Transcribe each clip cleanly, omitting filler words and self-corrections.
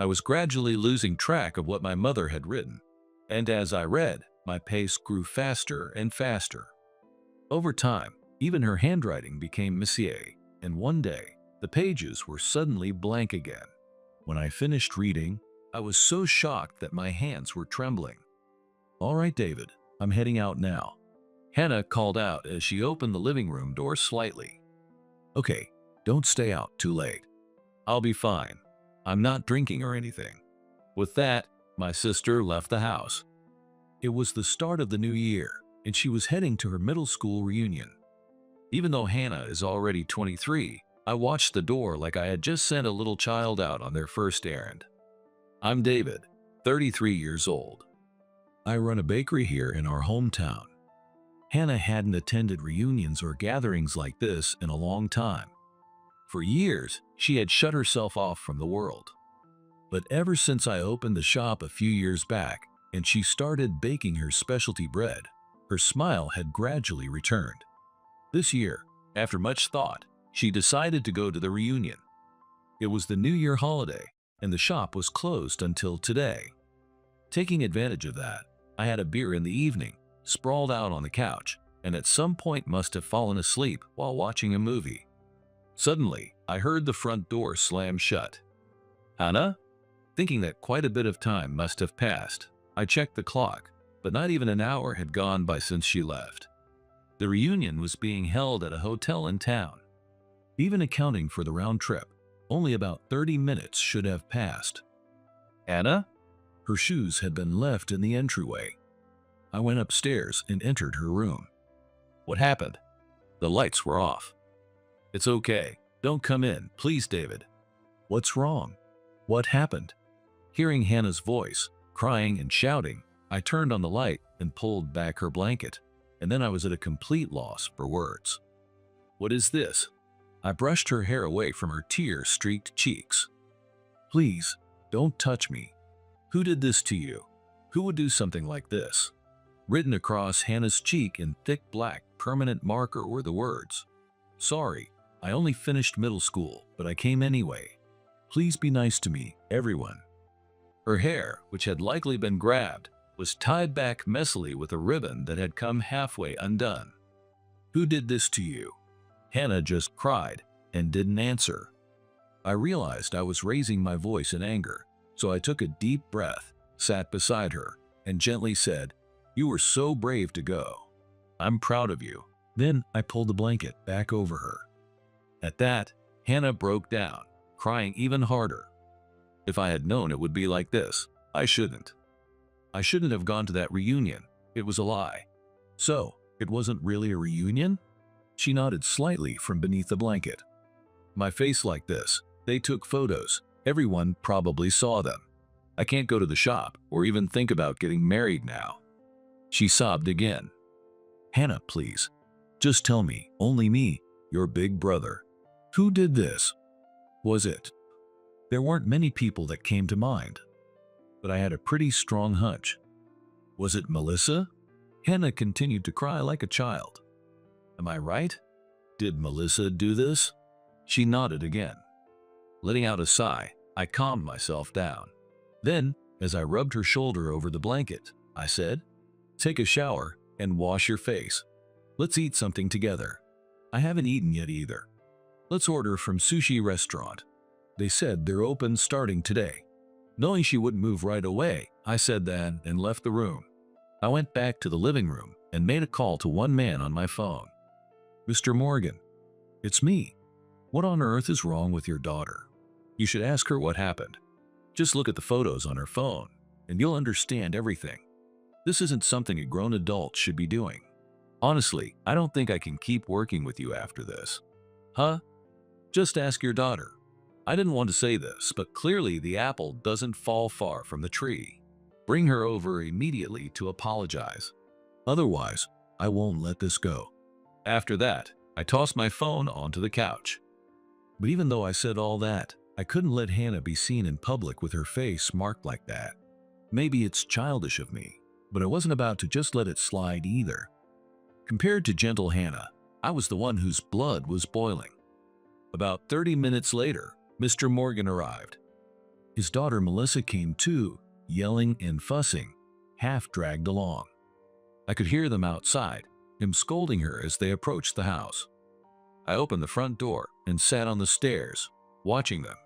I was gradually losing track of what my mother had written, and as I read, my pace grew faster and faster. Over time, even her handwriting became Messier, and one day, the pages were suddenly blank again. When I finished reading, I was so shocked that my hands were trembling. "All right, David, I'm heading out now," Hannah called out as she opened the living room door slightly. "Okay, don't stay out too late." "I'll be fine. I'm not drinking or anything." With that, my sister left the house. It was the start of the new year, and she was heading to her middle school reunion. Even though Hannah is already 23, I watched the door like I had just sent a little child out on their first errand. "I'm David, 33 years old. I run a bakery here in our hometown." Hannah hadn't attended reunions or gatherings like this in a long time. For years, she had shut herself off from the world. But ever since I opened the shop a few years back and she started baking her specialty bread, her smile had gradually returned. This year, after much thought, she decided to go to the reunion. It was the New Year holiday, and the shop was closed until today. Taking advantage of that, I had a beer in the evening, sprawled out on the couch, and at some point must have fallen asleep while watching a movie. Suddenly, I heard the front door slam shut. "Hannah?" Thinking that quite a bit of time must have passed, I checked the clock, but not even an hour had gone by since she left. The reunion was being held at a hotel in town. Even accounting for the round trip, only about 30 minutes should have passed. "Anna?" Her shoes had been left in the entryway. I went upstairs and entered her room. "What happened?" "The lights were off." "It's okay. Don't come in, please, David." "What's wrong? What happened?" Hearing Hannah's voice, crying and shouting, I turned on the light and pulled back her blanket, and then I was at a complete loss for words. "What is this?" I brushed her hair away from her tear-streaked cheeks. "Please, don't touch me. Who did this to you? Who would do something like this?" Written across Hannah's cheek in thick black permanent marker were the words, "Sorry, I only finished middle school, but I came anyway. Please be nice to me, everyone." Her hair, which had likely been grabbed, was tied back messily with a ribbon that had come halfway undone. "Who did this to you?" Hannah just cried and didn't answer. I realized I was raising my voice in anger, so I took a deep breath, sat beside her, and gently said, "You were so brave to go. I'm proud of you." Then I pulled the blanket back over her. At that, Hannah broke down, crying even harder. If I had known it would be like this, I shouldn't. I shouldn't have gone to that reunion. It was a lie. "So, it wasn't really a reunion?" She nodded slightly from beneath the blanket. "My face like this. They took photos. Everyone probably saw them. I can't go to the shop or even think about getting married now." She sobbed again. "Hannah, please. Just tell me, only me, your big brother. Who did this? Was it?" There weren't many people that came to mind, but I had a pretty strong hunch. "Was it Melissa?" Hannah continued to cry like a child. "Am I right? Did Melissa do this?" She nodded again. Letting out a sigh, I calmed myself down. Then, as I rubbed her shoulder over the blanket, I said, "Take a shower and wash your face. Let's eat something together. I haven't eaten yet either. Let's order from sushi restaurant. They said they're open starting today." Knowing she wouldn't move right away, I said that and left the room. I went back to the living room and made a call to one man on my phone. "Mr. Morgan, it's me. What on earth is wrong with your daughter? You should ask her what happened. Just look at the photos on her phone, and you'll understand everything. This isn't something a grown adult should be doing. Honestly, I don't think I can keep working with you after this." "Huh? Just ask your daughter." I didn't want to say this, but clearly the apple doesn't fall far from the tree. Bring her over immediately to apologize. Otherwise, I won't let this go. After that, I tossed my phone onto the couch. But even though I said all that, I couldn't let Hannah be seen in public with her face marked like that. Maybe it's childish of me, but I wasn't about to just let it slide either. Compared to gentle Hannah, I was the one whose blood was boiling. About 30 minutes later, Mr. Morgan arrived. His daughter Melissa came too, yelling and fussing, half dragged along. I could hear them outside, him scolding her as they approached the house. I opened the front door and sat on the stairs, watching them.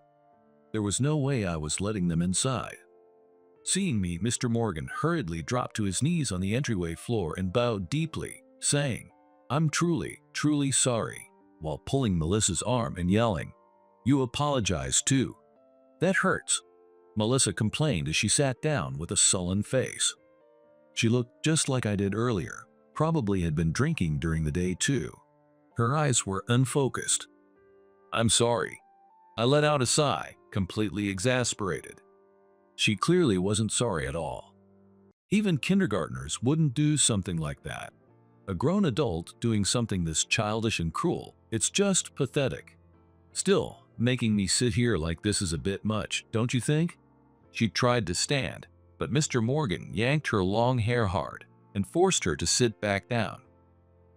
There was no way I was letting them inside. Seeing me, Mr. Morgan hurriedly dropped to his knees on the entryway floor and bowed deeply, saying, "I'm truly, truly sorry," while pulling Melissa's arm and yelling, "You apologize too. That hurts," Melissa complained as she sat down with a sullen face. She looked just like I did earlier, probably had been drinking during the day too. Her eyes were unfocused. "I'm sorry." I let out a sigh, completely exasperated. She clearly wasn't sorry at all. Even kindergartners wouldn't do something like that. A grown adult doing something this childish and cruel, it's just pathetic. Still, making me sit here like this is a bit much, don't you think? She tried to stand, but Mr. Morgan yanked her long hair hard and forced her to sit back down.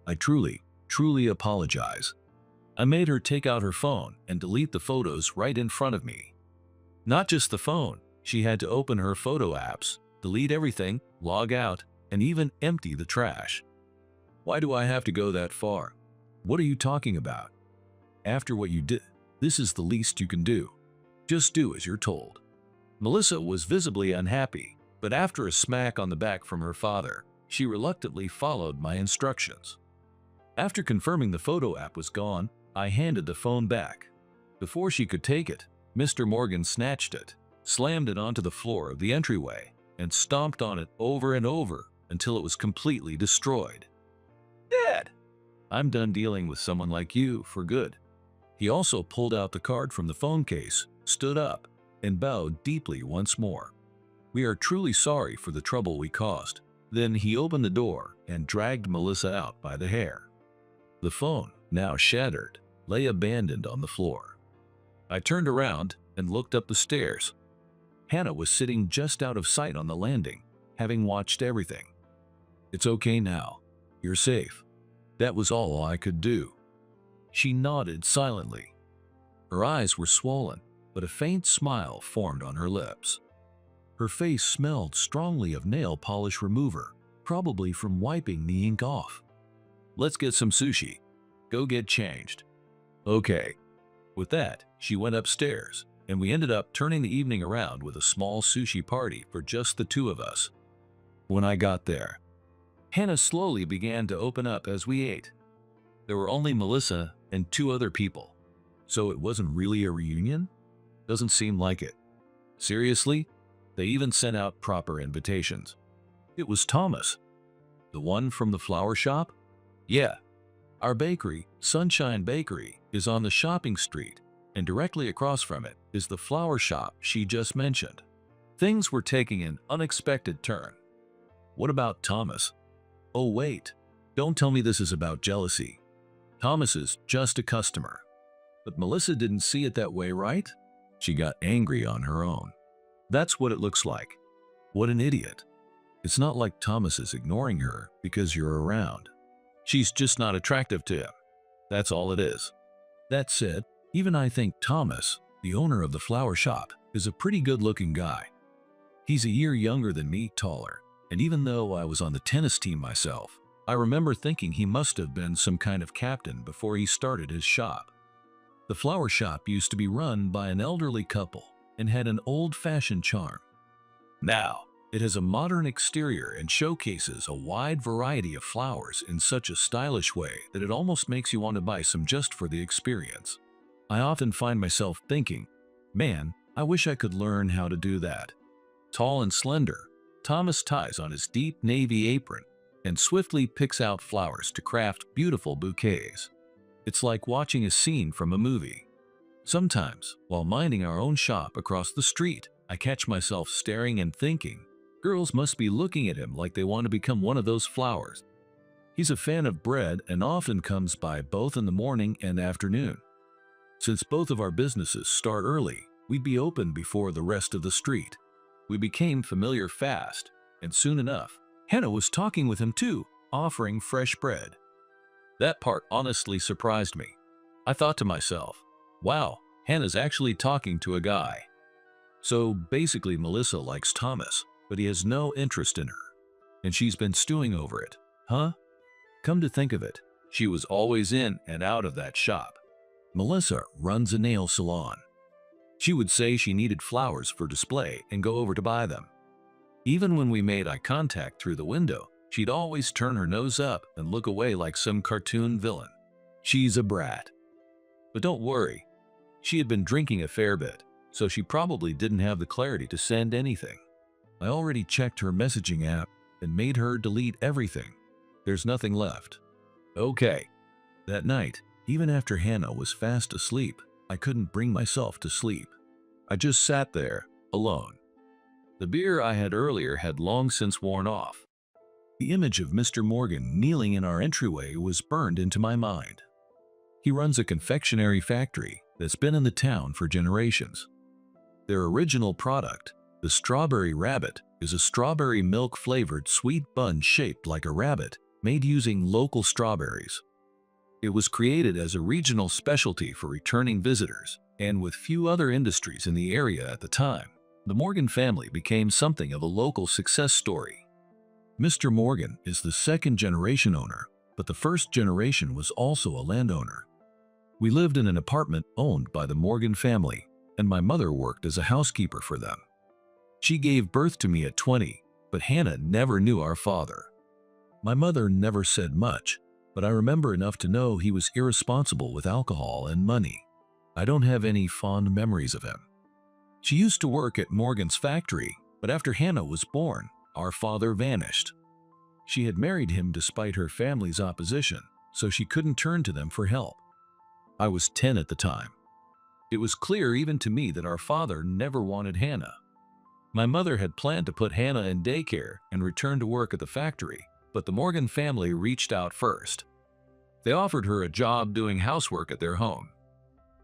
"I truly, truly apologize." I made her take out her phone and delete the photos right in front of me. Not just the phone, she had to open her photo apps, delete everything, log out, and even empty the trash. "Why do I have to go that far? What are you talking about? After what you did, this is the least you can do. Just do as you're told." Melissa was visibly unhappy, but after a smack on the back from her father, she reluctantly followed my instructions. After confirming the photo app was gone, I handed the phone back. Before she could take it, Mr. Morgan snatched it, slammed it onto the floor of the entryway, and stomped on it over and over until it was completely destroyed. "Dad, I'm done dealing with someone like you for good." He also pulled out the card from the phone case, stood up, and bowed deeply once more. "We are truly sorry for the trouble we caused." Then he opened the door and dragged Melissa out by the hair. The phone, now shattered, lay abandoned on the floor. I turned around and looked up the stairs. Hannah was sitting just out of sight on the landing, having watched everything. "It's okay now. You're safe." That was all I could do. She nodded silently. Her eyes were swollen, but a faint smile formed on her lips. Her face smelled strongly of nail polish remover, probably from wiping the ink off. "Let's get some sushi. Go get changed." "Okay." With that, she went upstairs, and we ended up turning the evening around with a small sushi party for just the two of us. When I got there, Hannah slowly began to open up as we ate. There were only Melissa and two other people, so it wasn't really a reunion? Doesn't seem like it. Seriously? They even sent out proper invitations. It was Thomas. The one from the flower shop? Yeah. Our bakery, Sunshine Bakery, is on the shopping street, and directly across from it is the flower shop she just mentioned. Things were taking an unexpected turn. What about Thomas? Oh wait, don't tell me this is about jealousy. Thomas is just a customer. But Melissa didn't see it that way, right? She got angry on her own. That's what it looks like. What an idiot. It's not like Thomas is ignoring her because you're around. She's just not attractive to him. That's all it is. That said, even I think Thomas, the owner of the flower shop, is a pretty good-looking guy. He's a year younger than me, taller, and even though I was on the tennis team myself, I remember thinking he must have been some kind of captain before he started his shop. The flower shop used to be run by an elderly couple and had an old-fashioned charm. Now, it has a modern exterior and showcases a wide variety of flowers in such a stylish way that it almost makes you want to buy some just for the experience. I often find myself thinking, man, I wish I could learn how to do that. Tall and slender, Thomas ties on his deep navy apron and swiftly picks out flowers to craft beautiful bouquets. It's like watching a scene from a movie. Sometimes, while minding our own shop across the street, I catch myself staring and thinking, girls must be looking at him like they want to become one of those flowers. He's a fan of bread and often comes by both in the morning and afternoon. Since both of our businesses start early, we'd be open before the rest of the street. We became familiar fast, and soon enough, Hannah was talking with him too, offering fresh bread. That part honestly surprised me. I thought to myself, wow, Hannah's actually talking to a guy. So basically Melissa likes Thomas, but he has no interest in her. And she's been stewing over it. Huh? Come to think of it, she was always in and out of that shop. Melissa runs a nail salon. She would say she needed flowers for display and go over to buy them. Even when we made eye contact through the window, she'd always turn her nose up and look away like some cartoon villain. She's a brat. But don't worry, she had been drinking a fair bit, so she probably didn't have the clarity to send anything. I already checked her messaging app and made her delete everything. There's nothing left. Okay. That night, even after Hannah was fast asleep, I couldn't bring myself to sleep. I just sat there, alone. The beer I had earlier had long since worn off. The image of Mr. Morgan kneeling in our entryway was burned into my mind. He runs a confectionery factory that's been in the town for generations. Their original product, the Strawberry Rabbit, is a strawberry milk-flavored sweet bun shaped like a rabbit, made using local strawberries. It was created as a regional specialty for returning visitors, and with few other industries in the area at the time, the Morgan family became something of a local success story. Mr. Morgan is the second-generation owner, but the first generation was also a landowner. We lived in an apartment owned by the Morgan family, and my mother worked as a housekeeper for them. She gave birth to me at 20, but Hannah never knew our father. My mother never said much, but I remember enough to know he was irresponsible with alcohol and money. I don't have any fond memories of him. She used to work at Morgan's factory, but after Hannah was born, our father vanished. She had married him despite her family's opposition, so she couldn't turn to them for help. I was 10 at the time. It was clear even to me that our father never wanted Hannah. My mother had planned to put Hannah in daycare and return to work at the factory, but the Morgan family reached out first. They offered her a job doing housework at their home.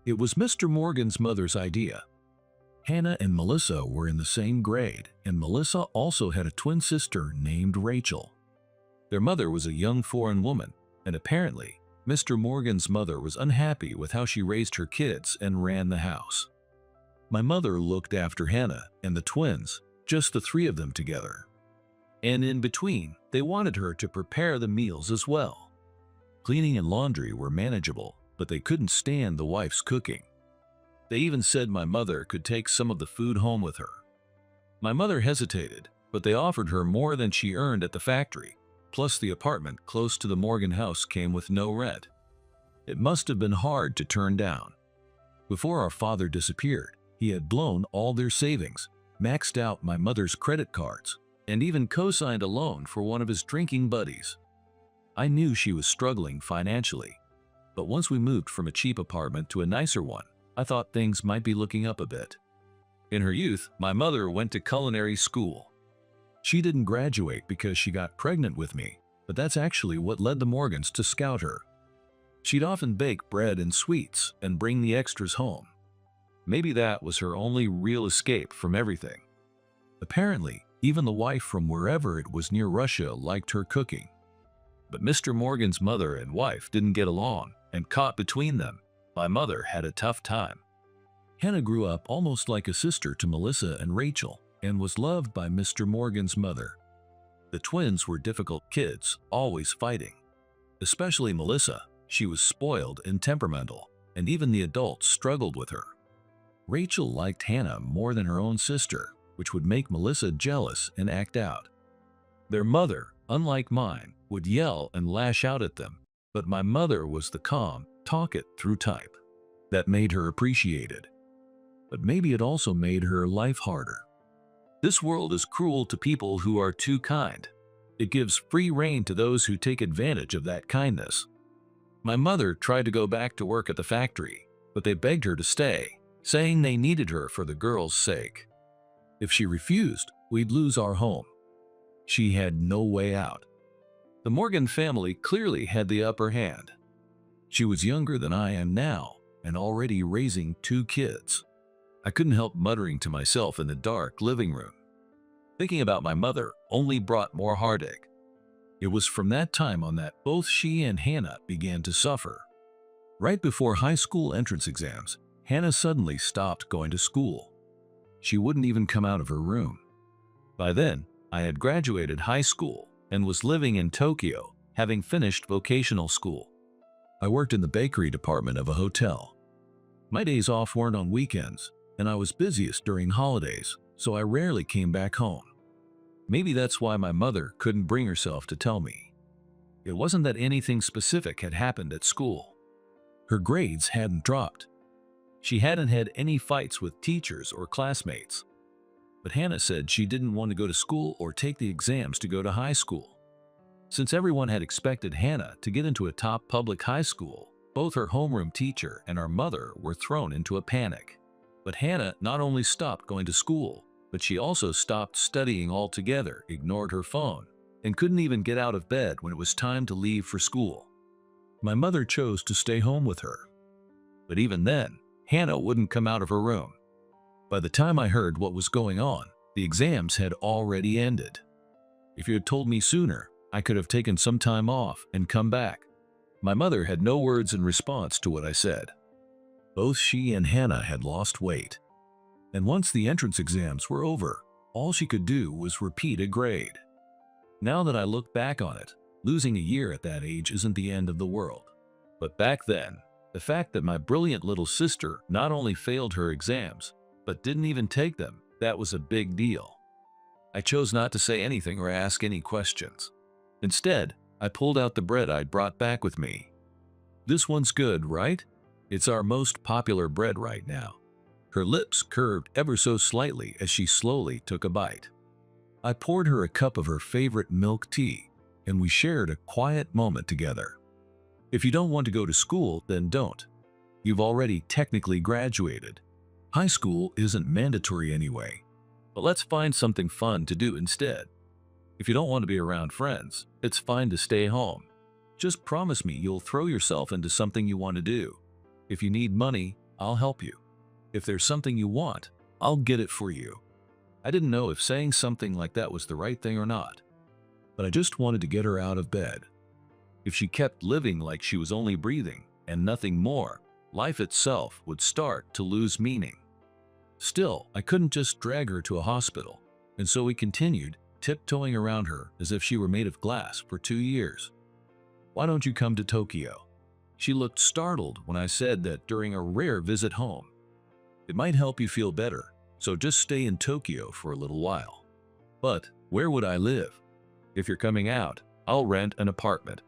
It was Mr. Morgan's mother's idea. Hannah and Melissa were in the same grade, and Melissa also had a twin sister named Rachel. Their mother was a young foreign woman, and apparently, Mr. Morgan's mother was unhappy with how she raised her kids and ran the house. My mother looked after Hannah and the twins, just the three of them together. And in between, they wanted her to prepare the meals as well. Cleaning and laundry were manageable, but they couldn't stand the wife's cooking. They even said my mother could take some of the food home with her. My mother hesitated, but they offered her more than she earned at the factory, plus the apartment close to the Morgan house came with no rent. It must have been hard to turn down. Before our father disappeared, he had blown all their savings, maxed out my mother's credit cards, and even co-signed a loan for one of his drinking buddies. I knew she was struggling financially, but once we moved from a cheap apartment to a nicer one, I thought things might be looking up a bit. In her youth, my mother went to culinary school. She didn't graduate because she got pregnant with me, but that's actually what led the Morgans to scout her. She'd often bake bread and sweets and bring the extras home. Maybe that was her only real escape from everything. Apparently, even the wife from wherever it was near Russia liked her cooking. But Mr. Morgan's mother and wife didn't get along, and caught between them, my mother had a tough time. Hannah grew up almost like a sister to Melissa and Rachel, and was loved by Mr. Morgan's mother. The twins were difficult kids, always fighting. Especially Melissa, she was spoiled and temperamental, and even the adults struggled with her. Rachel liked Hannah more than her own sister, which would make Melissa jealous and act out. Their mother, unlike mine, would yell and lash out at them, but my mother was the calm, talk-it-through type. That made her appreciated. But maybe it also made her life harder. This world is cruel to people who are too kind. It gives free rein to those who take advantage of that kindness. My mother tried to go back to work at the factory, but they begged her to stay, saying they needed her for the girls' sake. If she refused, we'd lose our home. She had no way out. The Morgan family clearly had the upper hand. She was younger than I am now, and already raising 2 kids. I couldn't help muttering to myself in the dark living room. Thinking about my mother only brought more heartache. It was from that time on that both she and Hannah began to suffer. Right before high school entrance exams, Hannah suddenly stopped going to school. She wouldn't even come out of her room. By then, I had graduated high school and was living in Tokyo, having finished vocational school. I worked in the bakery department of a hotel. My days off weren't on weekends, and I was busiest during holidays, so I rarely came back home. Maybe that's why my mother couldn't bring herself to tell me. It wasn't that anything specific had happened at school. Her grades hadn't dropped. She hadn't had any fights with teachers or classmates. But Hannah said she didn't want to go to school or take the exams to go to high school. Since everyone had expected Hannah to get into a top public high school, both her homeroom teacher and our mother were thrown into a panic. But Hannah not only stopped going to school, but she also stopped studying altogether, ignored her phone, and couldn't even get out of bed when it was time to leave for school. My mother chose to stay home with her. But even then, Hannah wouldn't come out of her room. By the time I heard what was going on, the exams had already ended. If you had told me sooner, I could have taken some time off and come back. My mother had no words in response to what I said. Both she and Hannah had lost weight. And once the entrance exams were over, all she could do was repeat a grade. Now that I look back on it, losing a year at that age isn't the end of the world. But back then, the fact that my brilliant little sister not only failed her exams, but didn't even take them, that was a big deal. I chose not to say anything or ask any questions. Instead, I pulled out the bread I'd brought back with me. This one's good, right? It's our most popular bread right now. Her lips curved ever so slightly as she slowly took a bite. I poured her a cup of her favorite milk tea, and we shared a quiet moment together. If you don't want to go to school, then don't. You've already technically graduated. High school isn't mandatory anyway, but let's find something fun to do instead. If you don't want to be around friends, it's fine to stay home. Just promise me you'll throw yourself into something you want to do. If you need money, I'll help you. If there's something you want, I'll get it for you. I didn't know if saying something like that was the right thing or not, but I just wanted to get her out of bed. If she kept living like she was only breathing and nothing more, life itself would start to lose meaning. Still, I couldn't just drag her to a hospital, and so we continued tiptoeing around her as if she were made of glass for 2 years. Why don't you come to Tokyo? She looked startled when I said that during a rare visit home. It might help you feel better, so just stay in Tokyo for a little while. But where would I live? If you're coming out, I'll rent an apartment.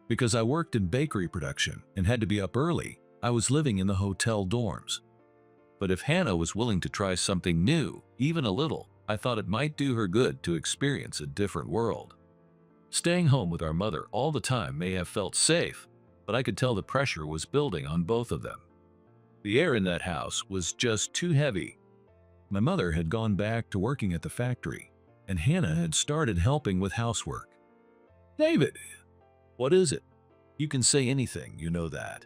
Because I worked in bakery production and had to be up early, I was living in the hotel dorms. But if Hannah was willing to try something new, even a little, I thought it might do her good to experience a different world. Staying home with our mother all the time may have felt safe, but I could tell the pressure was building on both of them. The air in that house was just too heavy. My mother had gone back to working at the factory, and Hannah had started helping with housework. David, what is it? You can say anything, you know that.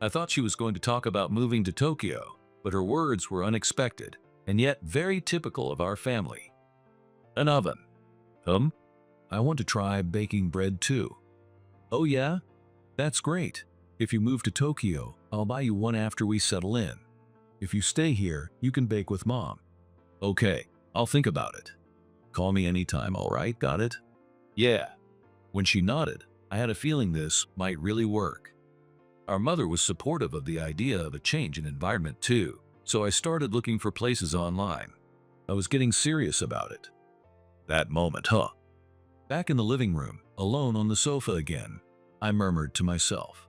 I thought she was going to talk about moving to Tokyo, but her words were unexpected, and yet very typical of our family. An oven. I want to try baking bread too. Oh yeah? That's great. If you move to Tokyo, I'll buy you one after we settle in. If you stay here, you can bake with Mom. Okay, I'll think about it. Call me anytime, all right? Got it? Yeah. When she nodded, I had a feeling this might really work. Our mother was supportive of the idea of a change in environment too, so I started looking for places online. I was getting serious about it. That moment, Back in the living room, alone on the sofa again, I murmured to myself.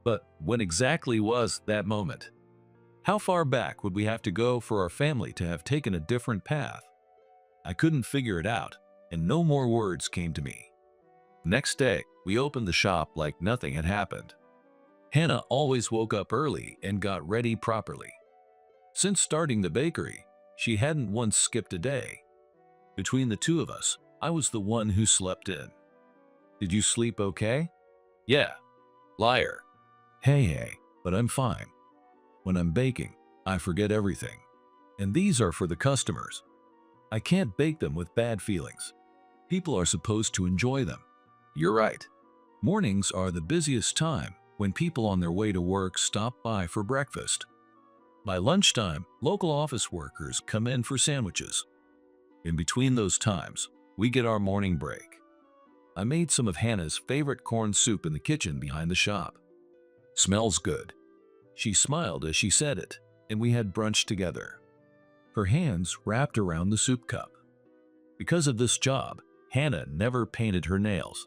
But when exactly was that moment? How far back would we have to go for our family to have taken a different path? I couldn't figure it out, and no more words came to me. Next day, we opened the shop like nothing had happened. Hannah always woke up early and got ready properly. Since starting the bakery, she hadn't once skipped a day. Between the two of us, I was the one who slept in. Did you sleep okay? Yeah. Liar. Hey, but I'm fine. When I'm baking, I forget everything. And these are for the customers. I can't bake them with bad feelings. People are supposed to enjoy them. You're right. Mornings are the busiest time when people on their way to work stop by for breakfast. By lunchtime, local office workers come in for sandwiches. In between those times, we get our morning break. I made some of Hannah's favorite corn soup in the kitchen behind the shop. Smells good. She smiled as she said it, and we had brunch together. Her hands wrapped around the soup cup. Because of this job, Hannah never painted her nails.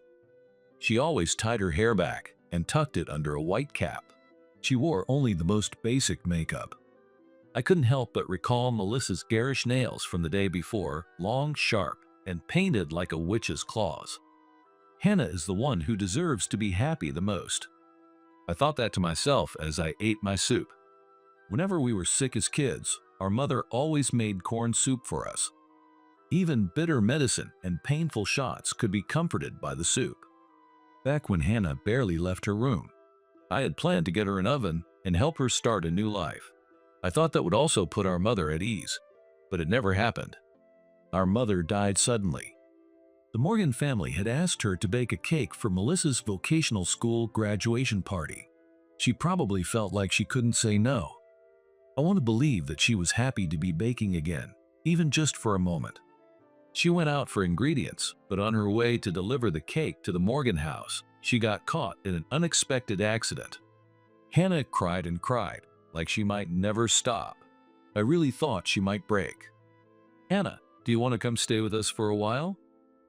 She always tied her hair back and tucked it under a white cap. She wore only the most basic makeup. I couldn't help but recall Melissa's garish nails from the day before, long, sharp, and painted like a witch's claws. Hannah is the one who deserves to be happy the most. I thought that to myself as I ate my soup. Whenever we were sick as kids, our mother always made corn soup for us. Even bitter medicine and painful shots could be comforted by the soup. Back when Hannah barely left her room, I had planned to get her an oven and help her start a new life. I thought that would also put our mother at ease, but it never happened. Our mother died suddenly. The Morgan family had asked her to bake a cake for Melissa's vocational school graduation party. She probably felt like she couldn't say no. I want to believe that she was happy to be baking again, even just for a moment. She went out for ingredients, but on her way to deliver the cake to the Morgan house, she got caught in an unexpected accident. Hannah cried and cried, like she might never stop. I really thought she might break. "Hannah, do you want to come stay with us for a while?"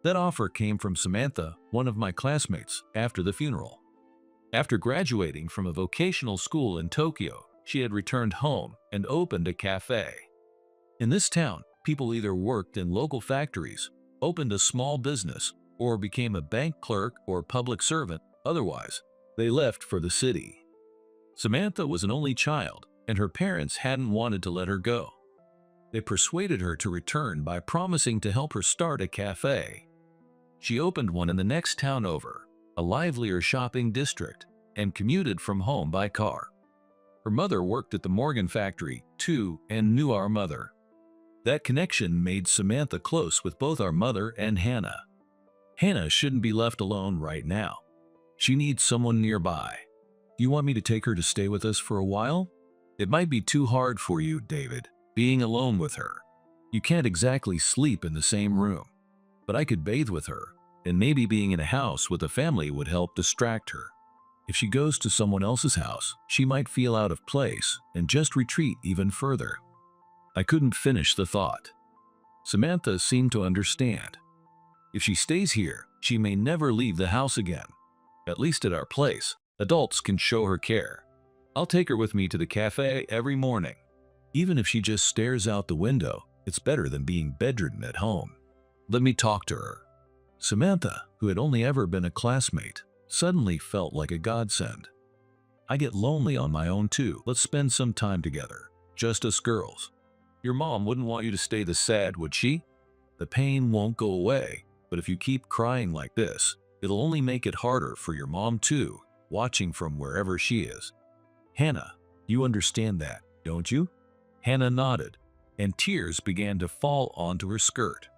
That offer came from Samantha, one of my classmates, after the funeral. After graduating from a vocational school in Tokyo, she had returned home and opened a cafe. In this town, people either worked in local factories, opened a small business, or became a bank clerk or public servant. Otherwise, they left for the city. Samantha was an only child, and her parents hadn't wanted to let her go. They persuaded her to return by promising to help her start a cafe. She opened one in the next town over, a livelier shopping district, and commuted from home by car. Her mother worked at the Morgan factory, too, and knew our mother. That connection made Samantha close with both our mother and Hannah. Hannah shouldn't be left alone right now. She needs someone nearby. "You want me to take her to stay with us for a while?" "It might be too hard for you, David, being alone with her. You can't exactly sleep in the same room. But I could bathe with her, and maybe being in a house with a family would help distract her. If she goes to someone else's house, she might feel out of place and just retreat even further." I couldn't finish the thought. Samantha seemed to understand. If she stays here, she may never leave the house again. At least at our place, adults can show her care. I'll take her with me to the cafe every morning. Even if she just stares out the window, it's better than being bedridden at home. Let me talk to her. Samantha, who had only ever been a classmate, suddenly felt like a godsend. I get lonely on my own too. Let's spend some time together, just us girls. Your mom wouldn't want you to stay this sad, would she? The pain won't go away, but if you keep crying like this, it'll only make it harder for your mom too, watching from wherever she is. Hannah, you understand that, don't you? Hannah nodded, and tears began to fall onto her skirt.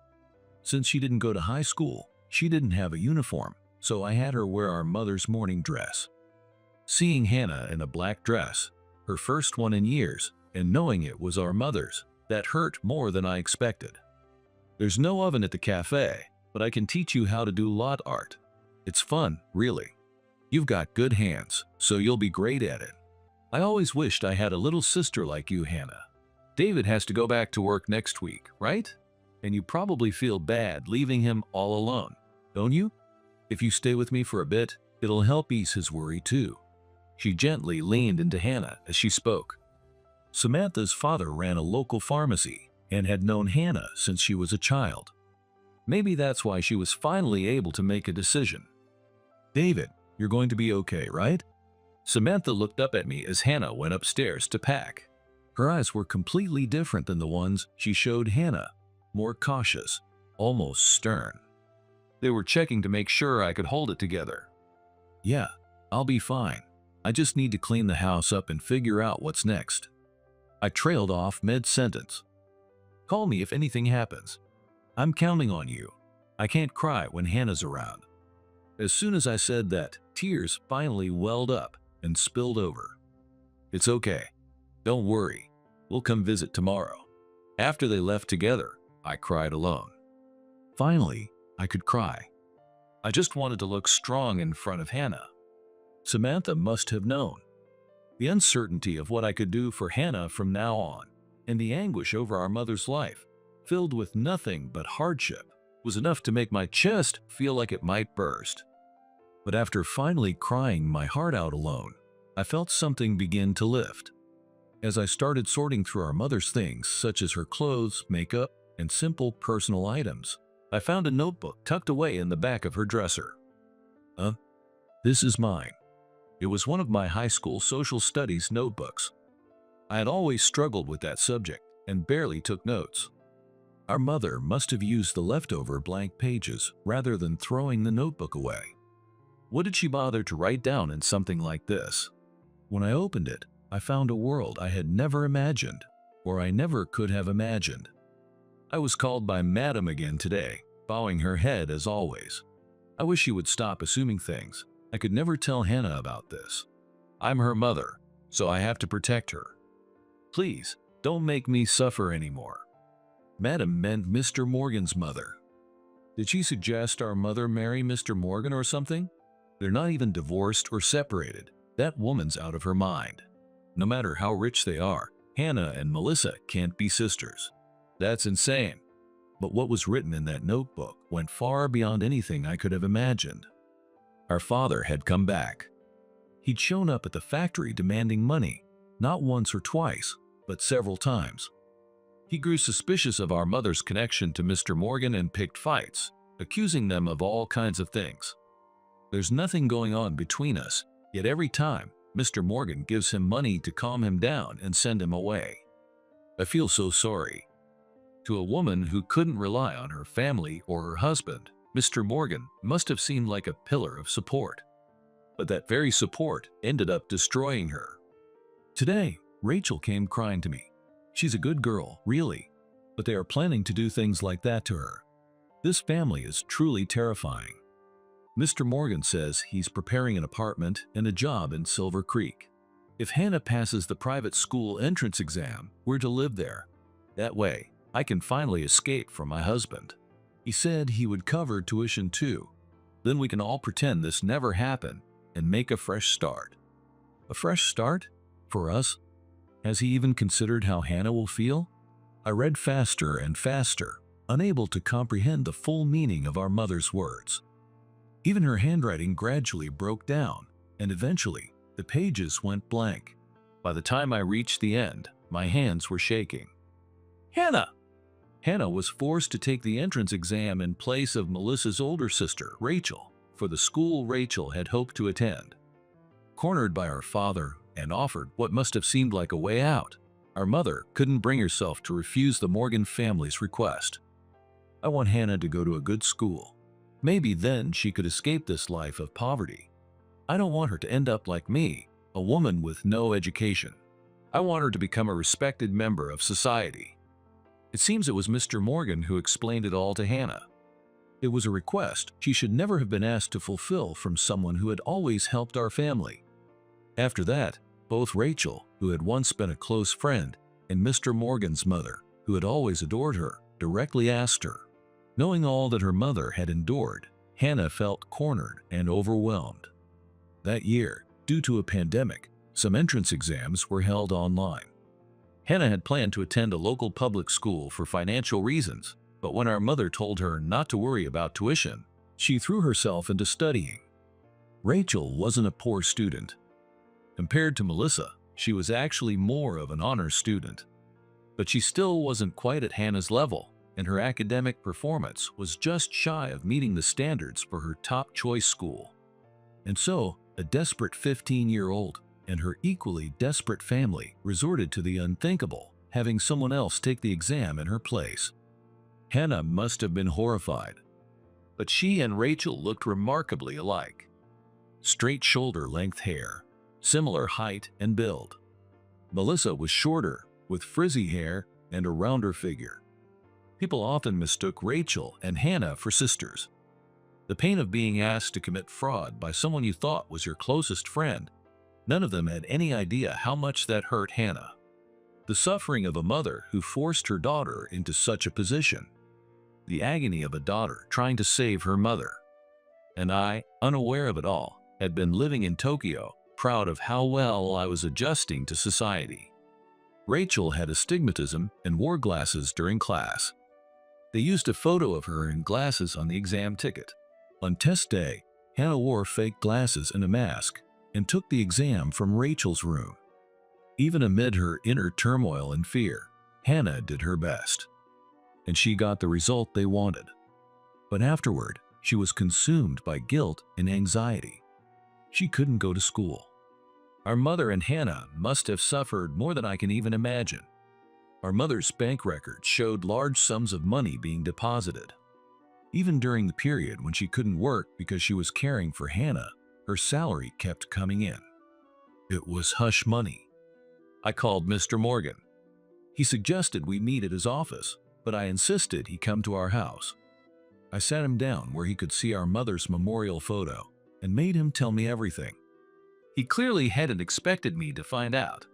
Since she didn't go to high school, she didn't have a uniform, so I had her wear our mother's morning dress. Seeing Hannah in a black dress, her first one in years, and knowing it was our mother's, that hurt more than I expected. There's no oven at the cafe, but I can teach you how to do lot art. It's fun, really. You've got good hands, so you'll be great at it. I always wished I had a little sister like you, Hannah. David has to go back to work next week, right? And you probably feel bad leaving him all alone, don't you? If you stay with me for a bit, it'll help ease his worry too. She gently leaned into Hannah as she spoke. Samantha's father ran a local pharmacy and had known Hannah since she was a child. Maybe that's why she was finally able to make a decision. "David, you're going to be okay, right?" Samantha looked up at me as Hannah went upstairs to pack. Her eyes were completely different than the ones she showed Hannah, more cautious, almost stern. They were checking to make sure I could hold it together. "Yeah, I'll be fine. I just need to clean the house up and figure out what's next." I trailed off mid-sentence. "Call me if anything happens. I'm counting on you. I can't cry when Hannah's around." As soon as I said that, tears finally welled up and spilled over. "It's okay. Don't worry. We'll come visit tomorrow. After they left together, I cried alone. Finally, I could cry. I just wanted to look strong in front of Hannah. Samantha must have known. The uncertainty of what I could do for Hannah from now on, and the anguish over our mother's life, filled with nothing but hardship, was enough to make my chest feel like it might burst. But after finally crying my heart out alone, I felt something begin to lift. As I started sorting through our mother's things, such as her clothes, makeup, and simple personal items, I found a notebook tucked away in the back of her dresser. This is mine. It was one of my high school social studies notebooks. I had always struggled with that subject and barely took notes. Our mother must have used the leftover blank pages rather than throwing the notebook away. What did she bother to write down in something like this? When I opened it, I found a world I had never imagined, or I never could have imagined. I was called by Madam again today, bowing her head as always. I wish she would stop assuming things. I could never tell Hannah about this. I'm her mother, so I have to protect her. Please, don't make me suffer anymore. Madam meant Mr. Morgan's mother. Did she suggest our mother marry Mr. Morgan or something? They're not even divorced or separated. That woman's out of her mind. No matter how rich they are, Hannah and Melissa can't be sisters. That's insane. But what was written in that notebook went far beyond anything I could have imagined. Our father had come back. He'd shown up at the factory demanding money, not once or twice, but several times. He grew suspicious of our mother's connection to Mr. Morgan and picked fights, accusing them of all kinds of things. There's nothing going on between us, yet every time, Mr. Morgan gives him money to calm him down and send him away. I feel so sorry. To a woman who couldn't rely on her family or her husband, Mr. Morgan must have seemed like a pillar of support. But that very support ended up destroying her. Today, Rachel came crying to me. She's a good girl, really, but they are planning to do things like that to her. This family is truly terrifying. Mr. Morgan says he's preparing an apartment and a job in Silver Creek. If Hannah passes the private school entrance exam, we're to live there. That way, I can finally escape from my husband. He said he would cover tuition too. Then we can all pretend this never happened and make a fresh start. A fresh start? For us? Has he even considered how Hannah will feel? I read faster and faster, unable to comprehend the full meaning of our mother's words. Even her handwriting gradually broke down, and eventually, the pages went blank. By the time I reached the end, my hands were shaking. Hannah! Hannah was forced to take the entrance exam in place of Melissa's older sister, Rachel, for the school Rachel had hoped to attend. Cornered by our father and offered what must have seemed like a way out, our mother couldn't bring herself to refuse the Morgan family's request. I want Hannah to go to a good school. Maybe then she could escape this life of poverty. I don't want her to end up like me, a woman with no education. I want her to become a respected member of society. It seems it was Mr. Morgan who explained it all to Hannah. It was a request she should never have been asked to fulfill from someone who had always helped our family. After that, both Rachel, who had once been a close friend, and Mr. Morgan's mother, who had always adored her, directly asked her. Knowing all that her mother had endured, Hannah felt cornered and overwhelmed. That year, due to a pandemic, some entrance exams were held online. Hannah had planned to attend a local public school for financial reasons, but when our mother told her not to worry about tuition, she threw herself into studying. Rachel wasn't a poor student. Compared to Melissa, she was actually more of an honors student. But she still wasn't quite at Hannah's level, and her academic performance was just shy of meeting the standards for her top choice school. And so, a desperate 15-year-old and her equally desperate family resorted to the unthinkable, having someone else take the exam in her place. Hannah must have been horrified. But she and Rachel looked remarkably alike. Straight shoulder-length hair, similar height and build. Melissa was shorter, with frizzy hair and a rounder figure. People often mistook Rachel and Hannah for sisters. The pain of being asked to commit fraud by someone you thought was your closest friend, none of them had any idea how much that hurt Hannah. The suffering of a mother who forced her daughter into such a position. The agony of a daughter trying to save her mother. And I, unaware of it all, had been living in Tokyo, proud of how well I was adjusting to society. Rachel had astigmatism and wore glasses during class. They used a photo of her in glasses on the exam ticket. On test day, Hannah wore fake glasses and a mask and took the exam from Rachel's room. Even amid her inner turmoil and fear, Hannah did her best. And she got the result they wanted. But afterward, she was consumed by guilt and anxiety. She couldn't go to school. Our mother and Hannah must have suffered more than I can even imagine. Our mother's bank records showed large sums of money being deposited. Even during the period when she couldn't work because she was caring for Hannah, her salary kept coming in. It was hush money. I called Mr. Morgan. He suggested we meet at his office, but I insisted he come to our house. I sat him down where he could see our mother's memorial photo and made him tell me everything. He clearly hadn't expected me to find out.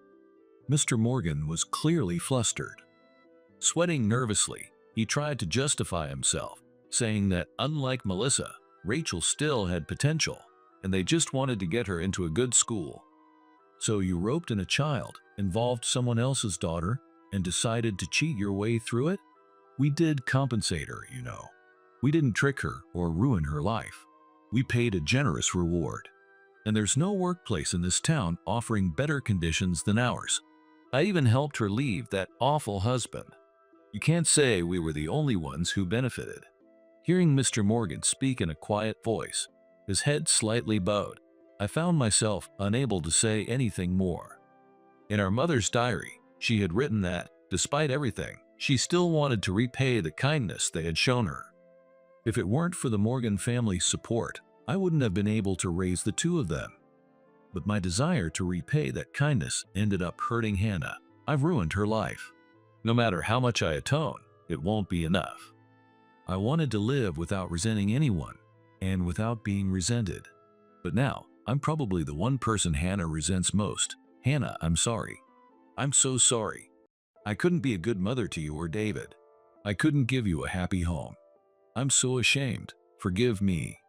Mr. Morgan was clearly flustered. Sweating nervously, he tried to justify himself, saying that unlike Melissa, Rachel still had potential, and they just wanted to get her into a good school. So you roped in a child, involved someone else's daughter, and decided to cheat your way through it? We did compensate her, you know. We didn't trick her or ruin her life. We paid a generous reward. And there's no workplace in this town offering better conditions than ours. I even helped her leave that awful husband. You can't say we were the only ones who benefited. Hearing Mr. Morgan speak in a quiet voice, his head slightly bowed, I found myself unable to say anything more. In our mother's diary, she had written that, despite everything, she still wanted to repay the kindness they had shown her. If it weren't for the Morgan family's support, I wouldn't have been able to raise the two of them. But my desire to repay that kindness ended up hurting Hannah. I've ruined her life. No matter how much I atone, it won't be enough. I wanted to live without resenting anyone, and without being resented. But now, I'm probably the one person Hannah resents most. Hannah, I'm sorry. I'm so sorry. I couldn't be a good mother to you or David. I couldn't give you a happy home. I'm so ashamed. Forgive me.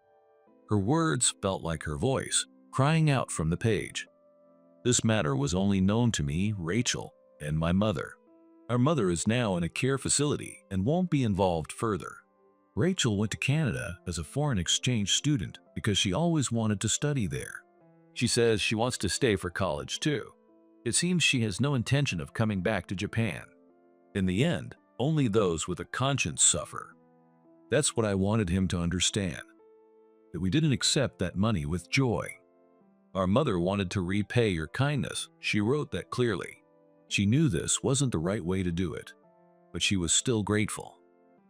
Her words felt like her voice, crying out from the page. This matter was only known to me, Rachel, and my mother. Our mother is now in a care facility and won't be involved further. Rachel went to Canada as a foreign exchange student because she always wanted to study there. She says she wants to stay for college too. It seems she has no intention of coming back to Japan. In the end, only those with a conscience suffer. That's what I wanted him to understand. That we didn't accept that money with joy. Our mother wanted to repay your kindness. She wrote that clearly. She knew this wasn't the right way to do it, but she was still grateful.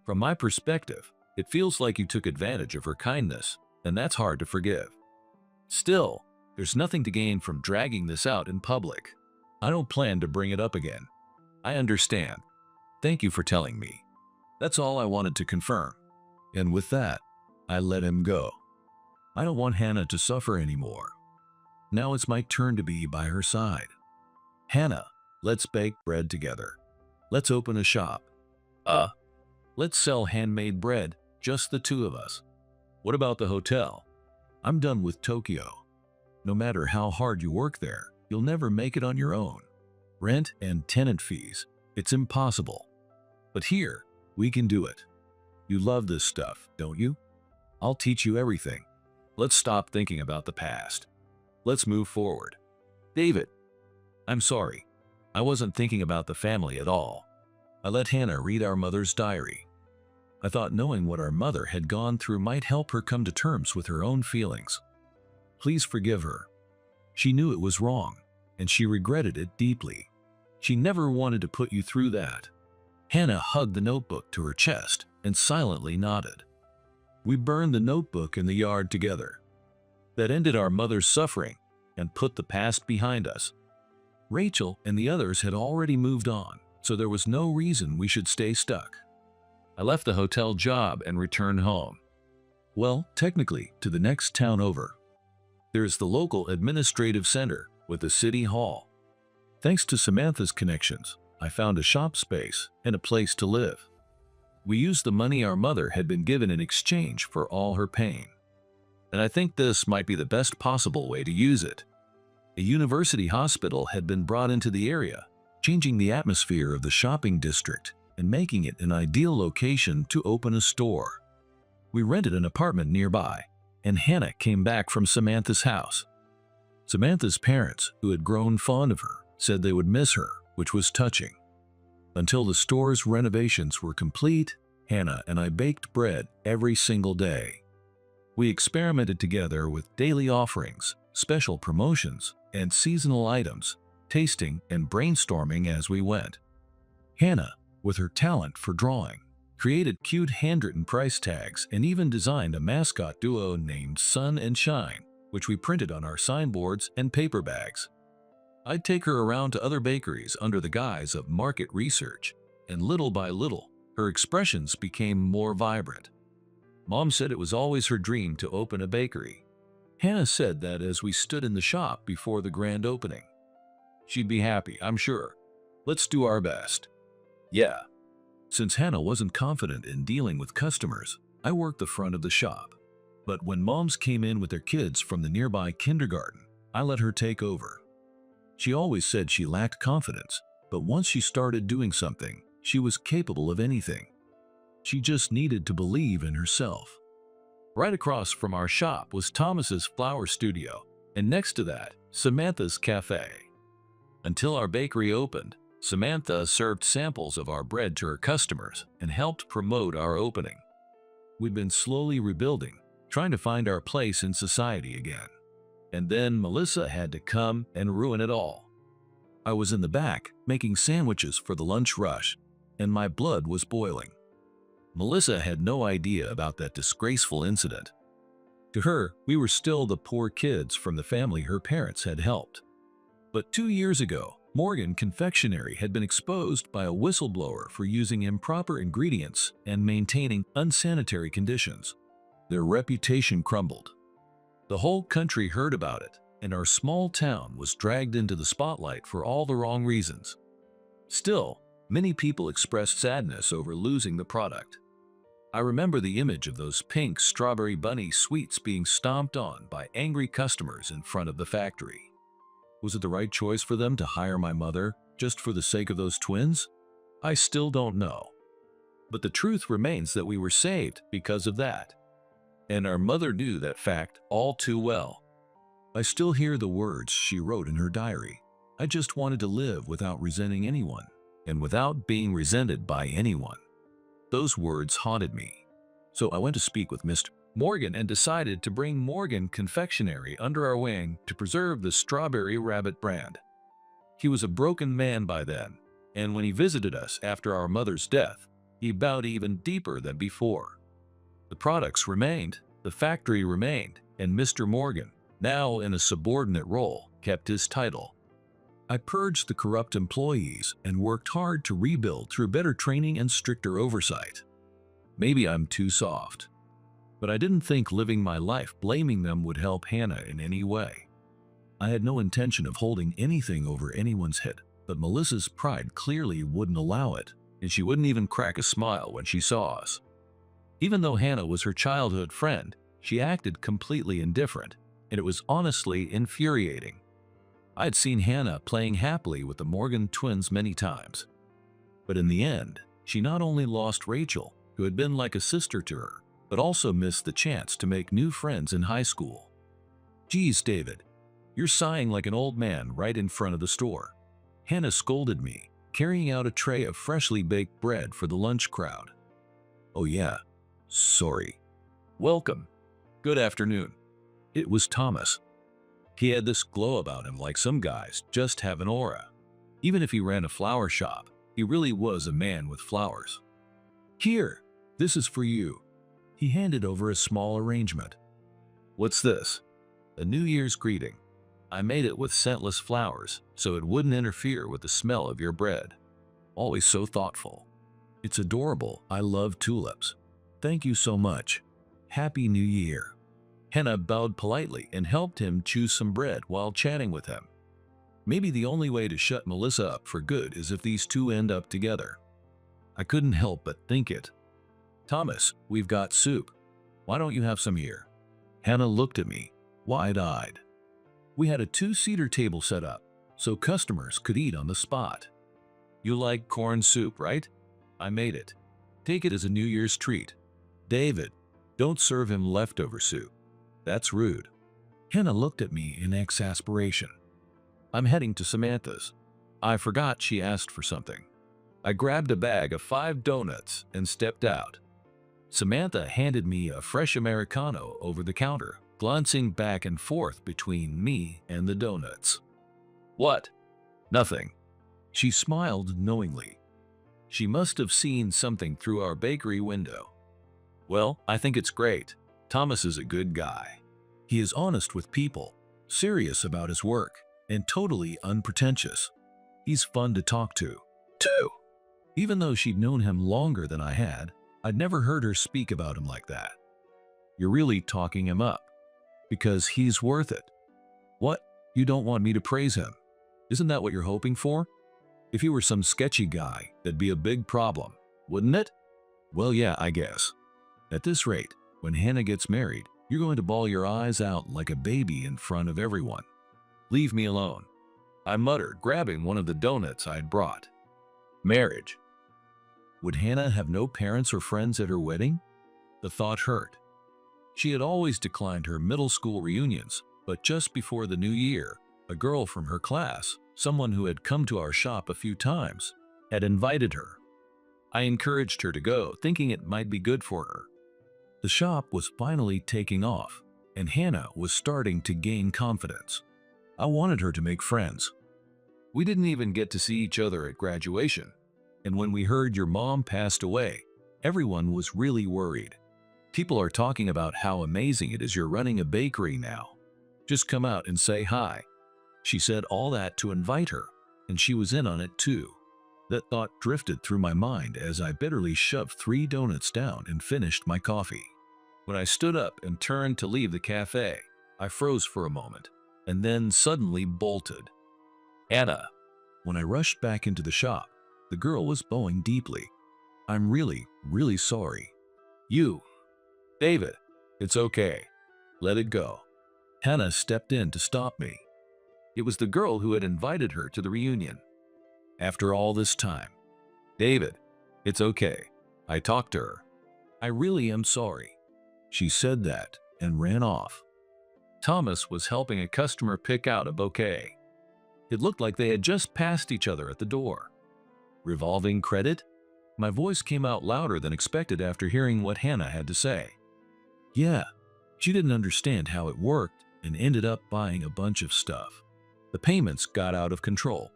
From my perspective, it feels like you took advantage of her kindness, and that's hard to forgive. Still, there's nothing to gain from dragging this out in public. I don't plan to bring it up again. I understand. Thank you for telling me. That's all I wanted to confirm. And with that, I let him go. I don't want Hannah to suffer anymore. Now it's my turn to be by her side. Hannah, let's bake bread together. Let's open a shop. Let's sell handmade bread, just the two of us. What about the hotel? I'm done with Tokyo. No matter how hard you work there, you'll never make it on your own. Rent and tenant fees, it's impossible. But here, we can do it. You love this stuff, don't you? I'll teach you everything. Let's stop thinking about the past. Let's move forward. David, I'm sorry. I wasn't thinking about the family at all. I let Hannah read our mother's diary. I thought knowing what our mother had gone through might help her come to terms with her own feelings. Please forgive her. She knew it was wrong, and she regretted it deeply. She never wanted to put you through that. Hannah hugged the notebook to her chest and silently nodded. We burned the notebook in the yard together. That ended our mother's suffering and put the past behind us. Rachel and the others had already moved on, so there was no reason we should stay stuck. I left the hotel job and returned home. Well, technically, to the next town over. There's the local administrative center with a city hall. Thanks to Samantha's connections, I found a shop space and a place to live. We used the money our mother had been given in exchange for all her pain. And I think this might be the best possible way to use it. A university hospital had been brought into the area, changing the atmosphere of the shopping district and making it an ideal location to open a store. We rented an apartment nearby, and Hannah came back from Samantha's house. Samantha's parents, who had grown fond of her, said they would miss her, which was touching. Until the store's renovations were complete, Hannah and I baked bread every single day. We experimented together with daily offerings, special promotions, and seasonal items, tasting and brainstorming as we went. Hannah, with her talent for drawing, created cute handwritten price tags and even designed a mascot duo named Sun and Shine, which we printed on our signboards and paper bags. I'd take her around to other bakeries under the guise of market research, and little by little, her expressions became more vibrant. Mom said it was always her dream to open a bakery. Hannah said that as we stood in the shop before the grand opening. She'd be happy, I'm sure. Let's do our best. Yeah. Since Hannah wasn't confident in dealing with customers, I worked the front of the shop. But when moms came in with their kids from the nearby kindergarten, I let her take over. She always said she lacked confidence, but once she started doing something, she was capable of anything. She just needed to believe in herself. Right across from our shop was Thomas's flower studio, and next to that, Samantha's cafe. Until our bakery opened, Samantha served samples of our bread to her customers and helped promote our opening. We'd been slowly rebuilding, trying to find our place in society again. And then Melissa had to come and ruin it all. I was in the back, making sandwiches for the lunch rush, and my blood was boiling. Melissa had no idea about that disgraceful incident. To her, we were still the poor kids from the family her parents had helped. But 2 years ago, Morgan Confectionery had been exposed by a whistleblower for using improper ingredients and maintaining unsanitary conditions. Their reputation crumbled. The whole country heard about it, and our small town was dragged into the spotlight for all the wrong reasons. Still, many people expressed sadness over losing the product. I remember the image of those pink strawberry bunny sweets being stomped on by angry customers in front of the factory. Was it the right choice for them to hire my mother just for the sake of those twins? I still don't know. But the truth remains that we were saved because of that. And our mother knew that fact all too well. I still hear the words she wrote in her diary. I just wanted to live without resenting anyone, and without being resented by anyone. Those words haunted me. So I went to speak with Mr. Morgan and decided to bring Morgan Confectionery under our wing to preserve the Strawberry Rabbit brand. He was a broken man by then, and when he visited us after our mother's death, he bowed even deeper than before. The products remained, the factory remained, and Mr. Morgan, now in a subordinate role, kept his title. I purged the corrupt employees and worked hard to rebuild through better training and stricter oversight. Maybe I'm too soft, but I didn't think living my life blaming them would help Hannah in any way. I had no intention of holding anything over anyone's head, but Melissa's pride clearly wouldn't allow it, and she wouldn't even crack a smile when she saw us. Even though Hannah was her childhood friend, she acted completely indifferent, and it was honestly infuriating. I had seen Hannah playing happily with the Morgan twins many times. But in the end, she not only lost Rachel, who had been like a sister to her, but also missed the chance to make new friends in high school. Geez, David, you're sighing like an old man right in front of the store. Hannah scolded me, carrying out a tray of freshly baked bread for the lunch crowd. Oh yeah, sorry. Welcome. Good afternoon. It was Thomas. He had this glow about him like some guys just have an aura. Even if he ran a flower shop, he really was a man with flowers. Here, this is for you. He handed over a small arrangement. What's this? A New Year's greeting. I made it with scentless flowers, so it wouldn't interfere with the smell of your bread. Always so thoughtful. It's adorable. I love tulips. Thank you so much. Happy New Year. Hannah bowed politely and helped him choose some bread while chatting with him. Maybe the only way to shut Melissa up for good is if these two end up together. I couldn't help but think it. Thomas, we've got soup. Why don't you have some here? Hannah looked at me, wide-eyed. We had a two-seater table set up, so customers could eat on the spot. You like corn soup, right? I made it. Take it as a New Year's treat. David, don't serve him leftover soup. That's rude. Hannah looked at me in exasperation. I'm heading to Samantha's. I forgot she asked for something. I grabbed a bag of 5 donuts and stepped out. Samantha handed me a fresh Americano over the counter, glancing back and forth between me and the donuts. What? Nothing. She smiled knowingly. She must have seen something through our bakery window. Well, I think it's great. Thomas is a good guy. He is honest with people, serious about his work, and totally unpretentious. He's fun to talk to, too. Even though she'd known him longer than I had, I'd never heard her speak about him like that. You're really talking him up. Because he's worth it. What? You don't want me to praise him? Isn't that what you're hoping for? If he were some sketchy guy, that'd be a big problem, wouldn't it? Well, yeah, I guess. At this rate, when Hannah gets married, you're going to bawl your eyes out like a baby in front of everyone. Leave me alone, I muttered, grabbing one of the donuts I'd brought. Marriage. Would Hannah have no parents or friends at her wedding? The thought hurt. She had always declined her middle school reunions, but just before the new year, a girl from her class, someone who had come to our shop a few times, had invited her. I encouraged her to go, thinking it might be good for her. The shop was finally taking off, and Hannah was starting to gain confidence. I wanted her to make friends. We didn't even get to see each other at graduation, and when we heard your mom passed away, everyone was really worried. People are talking about how amazing it is you're running a bakery now. Just come out and say hi. She said all that to invite her, and she was in on it too. That thought drifted through my mind as I bitterly shoved 3 donuts down and finished my coffee. When I stood up and turned to leave the cafe, I froze for a moment, and then suddenly bolted. Anna. When I rushed back into the shop, the girl was bowing deeply. I'm really, really sorry. You. David, it's okay. Let it go. Hannah stepped in to stop me. It was the girl who had invited her to the reunion. After all this time. David, it's okay. I talked to her. I really am sorry. She said that and ran off. Thomas was helping a customer pick out a bouquet. It looked like they had just passed each other at the door. Revolving credit? My voice came out louder than expected after hearing what Hannah had to say. Yeah, she didn't understand how it worked and ended up buying a bunch of stuff. The payments got out of control.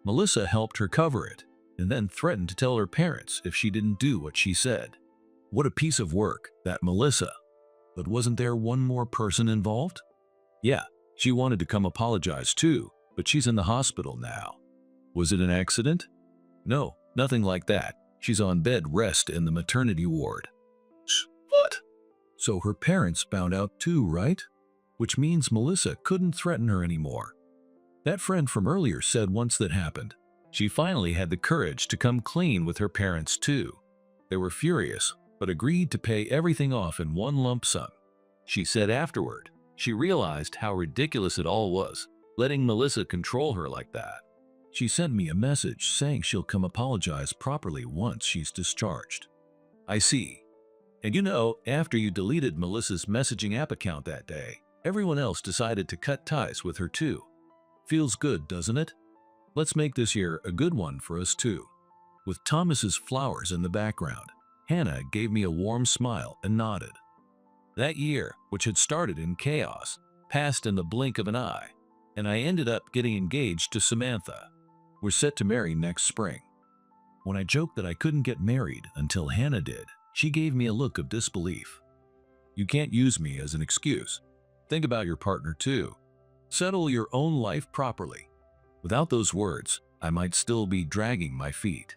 Melissa helped her cover it and then threatened to tell her parents if she didn't do what she said. What a piece of work, that Melissa. But wasn't there one more person involved? Yeah, she wanted to come apologize too, but she's in the hospital now. Was it an accident? No, nothing like that. She's on bed rest in the maternity ward. What? So her parents found out too, right? Which means Melissa couldn't threaten her anymore. That friend from earlier said once that happened, she finally had the courage to come clean with her parents too. They were furious, but agreed to pay everything off in one lump sum. She said afterward, she realized how ridiculous it all was, letting Melissa control her like that. She sent me a message saying she'll come apologize properly once she's discharged. I see. And you know, after you deleted Melissa's messaging app account that day, everyone else decided to cut ties with her too. Feels good, doesn't it? Let's make this year a good one for us too. With Thomas's flowers in the background, Hannah gave me a warm smile and nodded. That year, which had started in chaos, passed in the blink of an eye, and I ended up getting engaged to Samantha. We're set to marry next spring. When I joked that I couldn't get married until Hannah did, she gave me a look of disbelief. You can't use me as an excuse. Think about your partner too. Settle your own life properly. Without those words, I might still be dragging my feet.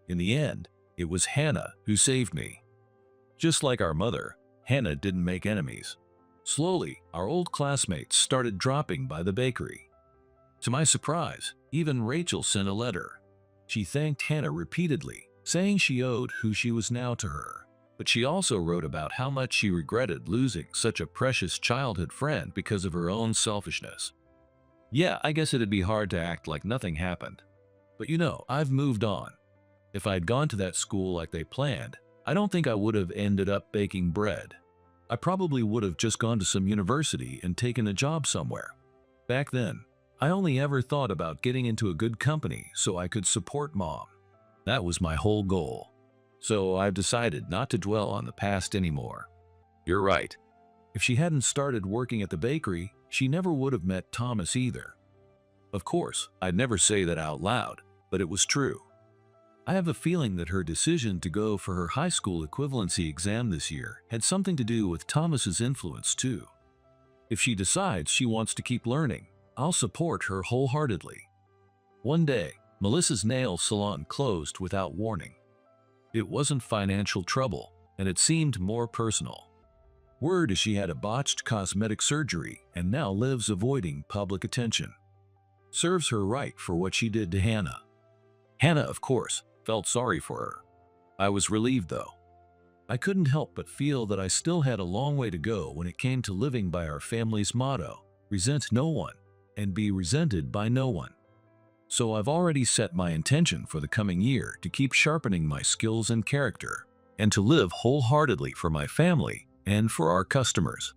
In the end, it was Hannah who saved me. Just like our mother, Hannah didn't make enemies. Slowly, our old classmates started dropping by the bakery. To my surprise, even Rachel sent a letter. She thanked Hannah repeatedly, saying she owed who she was now to her. But she also wrote about how much she regretted losing such a precious childhood friend because of her own selfishness. Yeah, I guess it'd be hard to act like nothing happened. But I've moved on. If I'd gone to that school like they planned, I don't think I would have ended up baking bread. I probably would have just gone to some university and taken a job somewhere. Back then, I only ever thought about getting into a good company so I could support Mom. That was my whole goal. So I've decided not to dwell on the past anymore. You're right. If she hadn't started working at the bakery, she never would have met Thomas either. Of course, I'd never say that out loud, but it was true. I have a feeling that her decision to go for her high school equivalency exam this year had something to do with Thomas's influence too. If she decides she wants to keep learning, I'll support her wholeheartedly. One day, Melissa's nail salon closed without warning. It wasn't financial trouble, and it seemed more personal. Word is she had a botched cosmetic surgery and now lives avoiding public attention. Serves her right for what she did to Hannah. Hannah, of course, felt sorry for her. I was relieved though. I couldn't help but feel that I still had a long way to go when it came to living by our family's motto, resent no one and be resented by no one. So I've already set my intention for the coming year to keep sharpening my skills and character, and to live wholeheartedly for my family and for our customers.